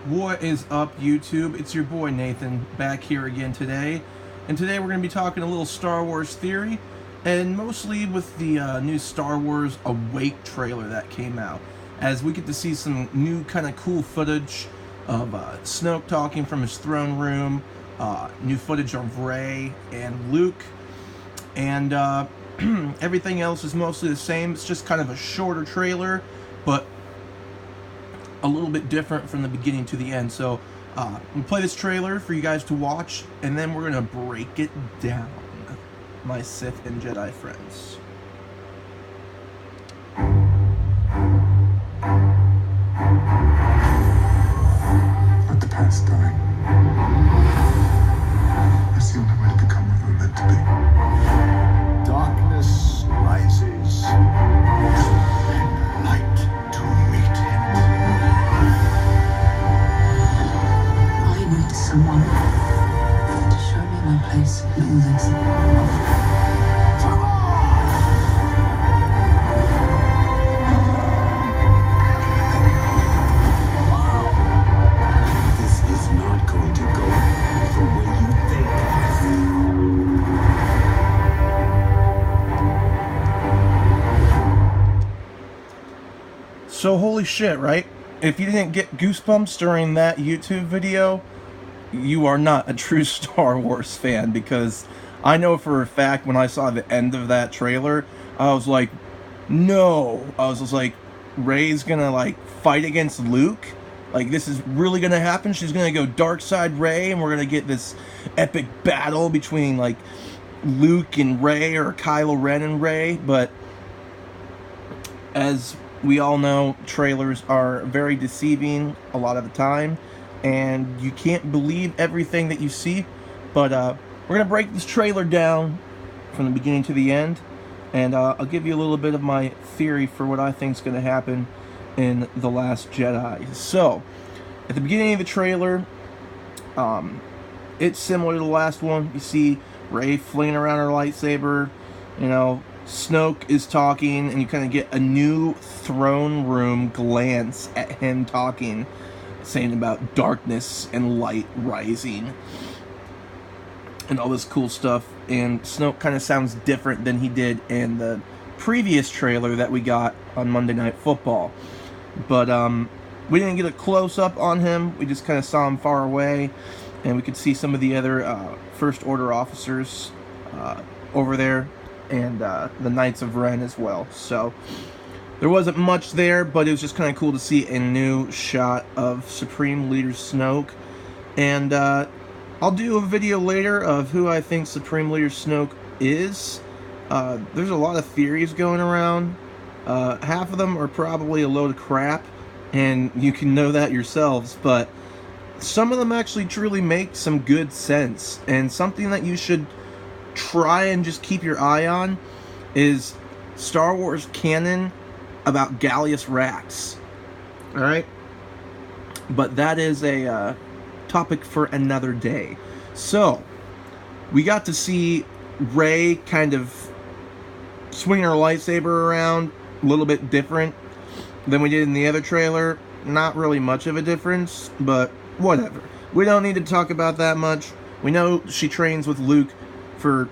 What is up, YouTube? It's your boy Nathan back here again today, and today we're going to be talking a little Star Wars theory, and mostly with the new Star Wars Awake trailer that came out, as we get to see some new kind of cool footage of Snoke talking from his throne room, new footage of Rey and Luke, and everything else is mostly the same. It's just kind of a shorter trailer, but a little bit different from the beginning to the end. So we'll play this trailer for you guys to watch, and then we're gonna break it down, my Sith and Jedi friends. Let the past die. That's the only way to become what we're meant to be. Darkness rises, and light to meet it. I need someone to show me my place in all this. Come on! This is not going to go the way you think. So holy shit, right? If you didn't get goosebumps during that YouTube video, you are not a true Star Wars fan, because I know for a fact when I saw the end of that trailer, I was like, no. I was just like, Rey's gonna like fight against Luke? Like, this is really gonna happen? She's gonna go dark side Rey, and we're gonna get this epic battle between like Luke and Rey, or Kylo Ren and Rey. But as we all know, trailers are very deceiving a lot of the time, and you can't believe everything that you see. But we're gonna break this trailer down from the beginning to the end, and I'll give you a little bit of my theory for what I think is gonna happen in The Last Jedi. So at the beginning of the trailer, it's similar to the last one. You see Rey flinging around her lightsaber, you know, Snoke is talking, and you kind of get a new throne room glance at him talking, saying about darkness and light rising and all this cool stuff. And Snoke kind of sounds different than he did in the previous trailer that we got on Monday Night Football. But we didn't get a close-up on him. We just kind of saw him far away, and we could see some of the other First Order officers over there, and the Knights of Ren as well. So there wasn't much there, but it was just kind of cool to see a new shot of Supreme Leader Snoke. And I'll do a video later of who I think Supreme Leader Snoke is. There's a lot of theories going around. Half of them are probably a load of crap, and you can know that yourselves, but some of them actually truly make some good sense. And something that you should try and just keep your eye on is Star Wars canon about Gallius Rax. Alright? But that is a topic for another day. So, we got to see Rey kind of swinging her lightsaber around a little bit different than we did in the other trailer. Not really much of a difference, but whatever. We don't need to talk about that much. We know she trains with Luke for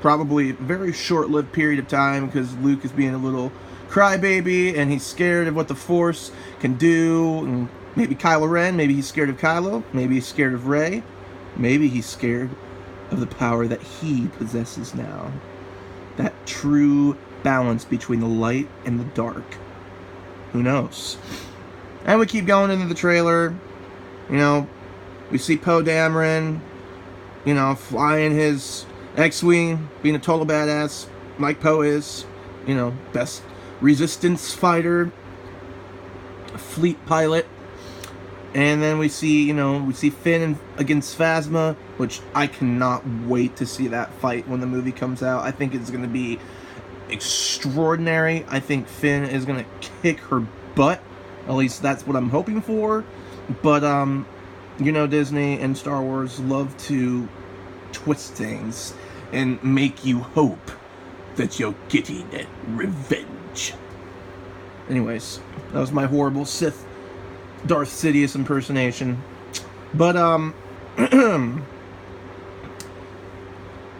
probably a very short-lived period of time, because Luke is being a little crybaby, and he's scared of what the Force can do. And maybe Kylo Ren, maybe he's scared of Kylo, maybe he's scared of Rey, maybe he's scared of the power that he possesses now. That true balance between the light and the dark. Who knows? And we keep going into the trailer. You know, we see Poe Dameron, you know, flying his X-Wing, being a total badass, like Poe is. You know, best resistance fighter, fleet pilot. And then we see, you know, Finn against Phasma, which I cannot wait to see that fight when the movie comes out. I think it's going to be extraordinary. I think Finn is going to kick her butt. At least that's what I'm hoping for. But, you know, Disney and Star Wars love to twist things and make you hope that you're getting revenge. Anyways, that was my horrible Sith Darth Sidious impersonation. But,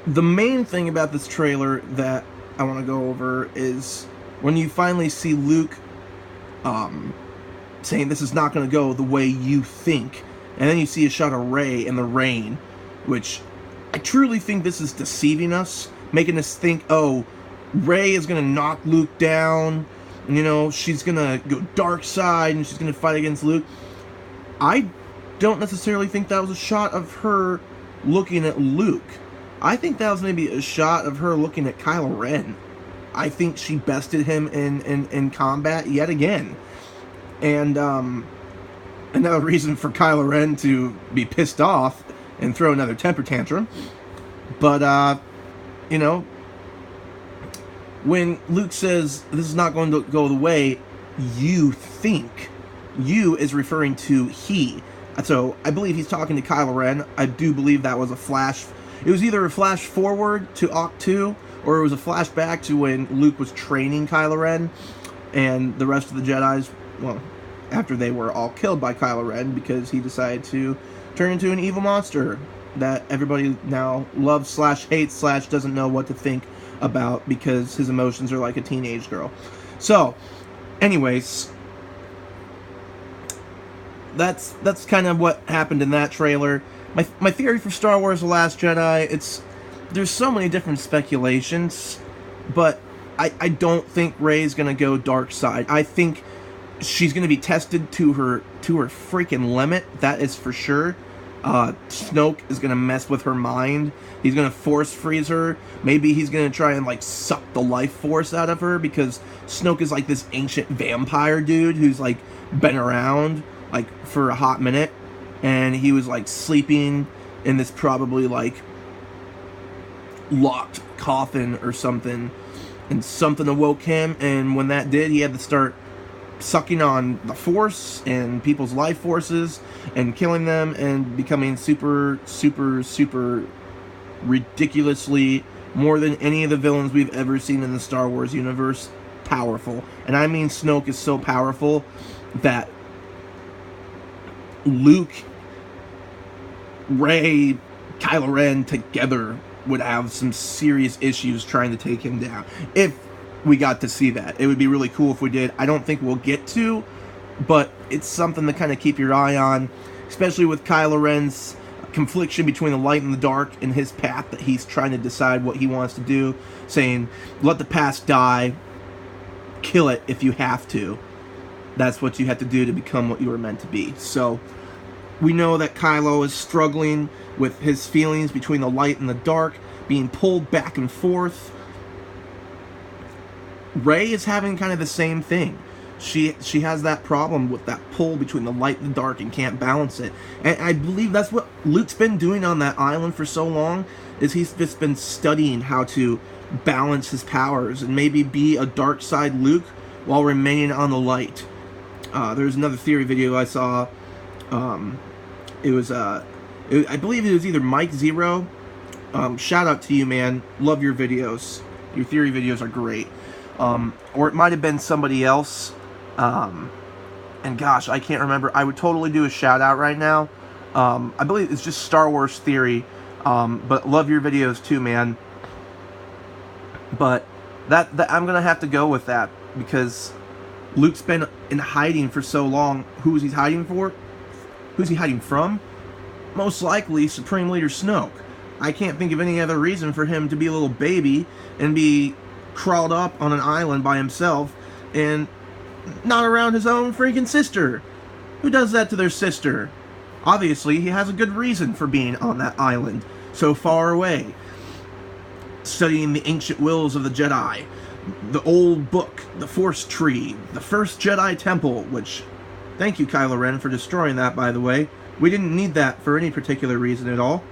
the main thing about this trailer that I want to go over is when you finally see Luke saying this is not going to go the way you think, and then you see a shot of Rey in the rain, which I truly think this is deceiving us, making us think, oh, Rey is going to knock Luke down, you know, she's going to go dark side and she's going to fight against Luke. I don't necessarily think that was a shot of her looking at Luke. I think that was maybe a shot of her looking at Kylo Ren. I think she bested him in combat yet again. And another reason for Kylo Ren to be pissed off and throw another temper tantrum. But, you know, when Luke says this is not going to go the way you think, you is referring to he. So I believe he's talking to Kylo Ren. I do believe that was a flash. It was either a flash forward to Octo 2, or it was a flashback to when Luke was training Kylo Ren and the rest of the Jedis, well, after they were all killed by Kylo Ren because he decided to turn into an evil monster that everybody now loves / hates / doesn't know what to think about because his emotions are like a teenage girl. So, anyways, that's kind of what happened in that trailer. My theory for Star Wars The Last Jedi, there's so many different speculations, but I don't think Rey's going to go dark side. I think she's going to be tested to her freaking limit, that is for sure. Snoke is going to mess with her mind. He's going to force freeze her. Maybe he's going to try and, like, suck the life force out of her, because Snoke is, like, this ancient vampire dude who's, like, been around, like, for a hot minute. And he was, like, sleeping in this probably, like, locked coffin or something. And something awoke him. And when that did, he had to start sucking on the Force and people's life forces and killing them and becoming super, super, super ridiculously, more than any of the villains we've ever seen in the Star Wars universe, powerful. And I mean, Snoke is so powerful that Luke, Rey, Kylo Ren together would have some serious issues trying to take him down. If we got to see that, it would be really cool if we did. I don't think we'll get to, but it's something to kind of keep your eye on, especially with Kylo Ren's confliction between the light and the dark and his path that he's trying to decide what he wants to do, saying, let the past die, kill it if you have to. That's what you have to do to become what you were meant to be. So we know that Kylo is struggling with his feelings between the light and the dark, being pulled back and forth. Rey is having kind of the same thing. She has that problem with that pull between the light and the dark and can't balance it. And I believe that's what Luke's been doing on that island for so long, is he's just been studying how to balance his powers and maybe be a dark side Luke while remaining on the light. There's another theory video I saw. I believe it was either Mike Zero. Shout out to you, man. Love your videos. Your theory videos are great. Or it might have been somebody else. And gosh, I can't remember. I would totally do a shout out right now. I believe it's just Star Wars Theory. But love your videos too, man. But that I'm gonna have to go with that, because Luke's been in hiding for so long. Who is he hiding for? Who's he hiding from? Most likely Supreme Leader Snoke. I can't think of any other reason for him to be a little baby and be crawled up on an island by himself and not around his own freaking sister. Who does that to their sister? Obviously, he has a good reason for being on that island, so far away, studying the ancient wills of the Jedi, the old book, the Force Tree, the first Jedi Temple, which, thank you, Kylo Ren, for destroying that, by the way. We didn't need that for any particular reason at all.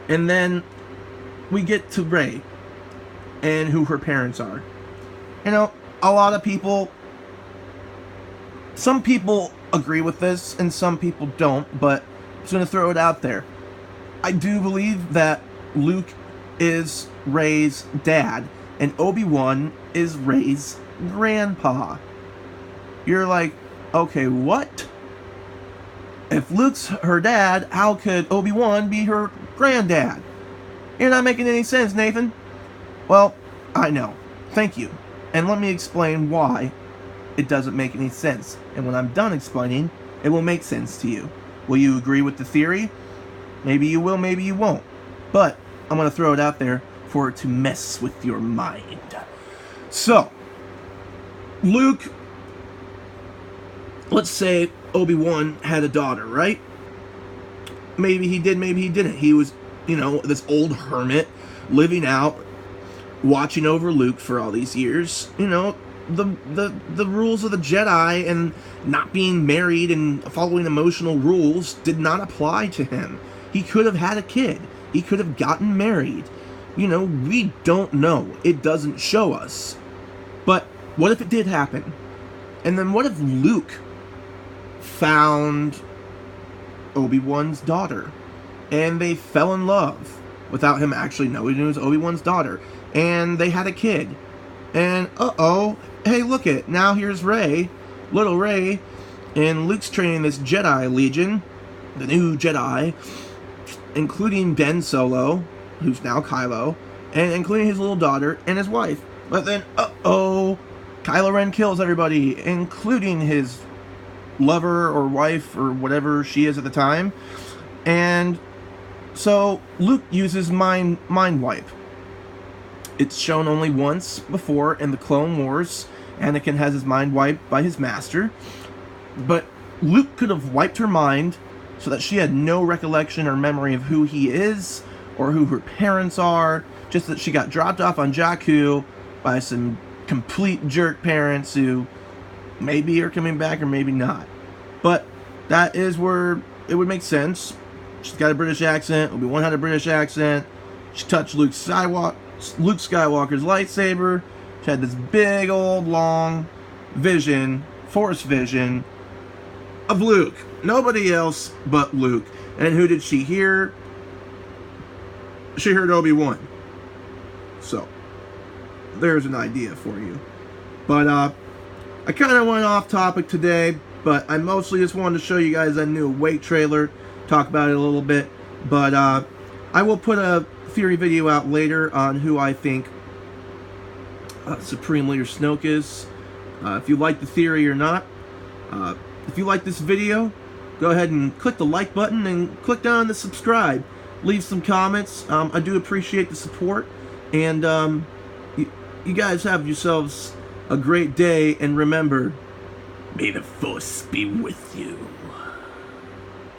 And then we get to Rey and who her parents are. You know, a lot of people, some people agree with this and some people don't, but I'm just going to throw it out there. I do believe that Luke is Rey's dad and Obi-Wan is Rey's grandpa. You're like, Okay, what? If Luke's her dad, how could Obi-Wan be her granddad? You're not making any sense, Nathan. Well, I know. Thank you. And let me explain why it doesn't make any sense. And when I'm done explaining, it will make sense to you. Will you agree with the theory? Maybe you will, maybe you won't. But I'm going to throw it out there for it to mess with your mind. So, Luke, let's say Obi-Wan had a daughter, right? Maybe he did, maybe he didn't. He was, this old hermit living out, watching over Luke for all these years. The rules of the Jedi and not being married and following emotional rules did not apply to him. He could have had a kid. He could have gotten married. We don't know. It doesn't show us. But what if it did happen? And then what if Luke found Obi-Wan's daughter and they fell in love without him actually knowing it was Obi-Wan's daughter, and they had a kid, and hey, look it, now here's Rey, little Rey, and Luke's training this Jedi Legion, the new Jedi, including Ben Solo, who's now Kylo, and including his little daughter and his wife. But then, Kylo Ren kills everybody, including his lover or wife or whatever she is at the time. And so Luke uses mind wipe. It's shown only once before in the Clone Wars. Anakin has his mind wiped by his master. But Luke could have wiped her mind so that she had no recollection or memory of who he is or who her parents are. Just that she got dropped off on Jakku by some complete jerk parents who maybe are coming back or maybe not. But that is where it would make sense. She's got a British accent. Obi-Wan had a British accent. She touched Luke Skywalker's lightsaber. She had this big old long vision, force vision of Luke. Nobody else but Luke. And who did she hear? She heard Obi-Wan. So, there's an idea for you. But I kind of went off topic today, but I mostly just wanted to show you guys that new Awake trailer, talk about it a little bit. But I will put a theory video out later on who I think Supreme Leader Snoke is. If you like the theory or not. If you like this video, go ahead and click the like button and click down the subscribe. Leave some comments. I do appreciate the support. And you guys have yourselves a great day. And remember, may the Force be with you.